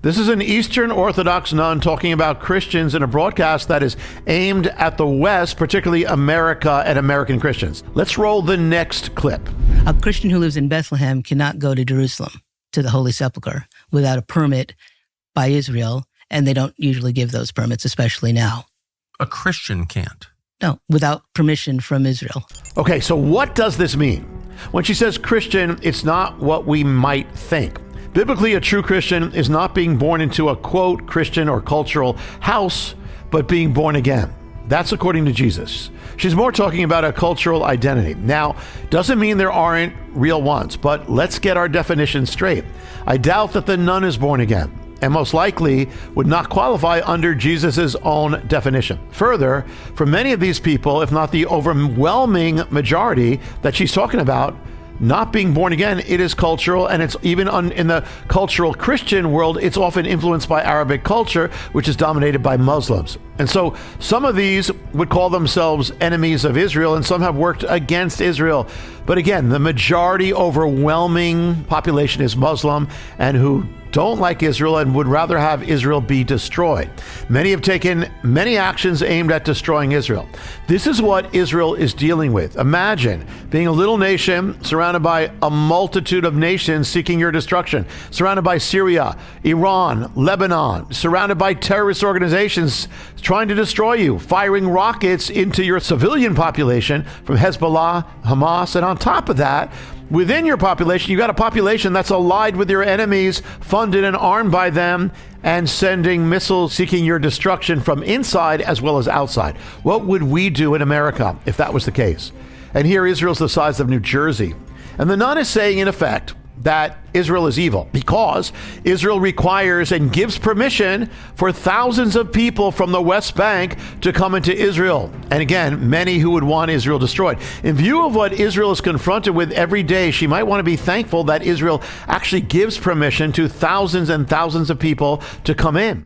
This is an Eastern Orthodox nun talking about Christians in a broadcast that is aimed at the West, particularly America and American Christians. Let's roll the next clip. A Christian who lives in Bethlehem cannot go to Jerusalem, to the Holy Sepulchre, without a permit by Israel, and they don't usually give those permits, especially now. A Christian can't. No, without permission from Israel. Okay, so what does this mean? When she says Christian, it's not what we might think. Biblically, a true Christian is not being born into a, quote, Christian or cultural house, but being born again. That's according to Jesus. She's more talking about a cultural identity. Now, doesn't mean there aren't real ones, but let's get our definition straight. I doubt that the nun is born again, and most likely would not qualify under Jesus' own definition. Further, for many of these people, if not the overwhelming majority that she's talking about, not being born again, it is cultural, and it's even in the cultural Christian world, it's often influenced by Arabic culture, which is dominated by Muslims. And so some of these would call themselves enemies of Israel, and some have worked against Israel. But again, the majority, overwhelming population is Muslim and who don't like Israel and would rather have Israel be destroyed. Many have taken many actions aimed at destroying Israel. This is what Israel is dealing with. Imagine being a little nation surrounded by a multitude of nations seeking your destruction, surrounded by Syria, Iran, Lebanon, surrounded by terrorist organizations trying to destroy you, firing rockets into your civilian population from Hezbollah, Hamas, and on top of that, within your population, you've got a population that's allied with your enemies, funded and armed by them, and sending missiles seeking your destruction from inside as well as outside. What would we do in America if that was the case? And here Israel's the size of New Jersey. And the nun is saying, in effect, that Israel is evil because Israel requires and gives permission for thousands of people from the West Bank to come into Israel. And again, many who would want Israel destroyed. In view of what Israel is confronted with every day, she might want to be thankful that Israel actually gives permission to thousands and thousands of people to come in.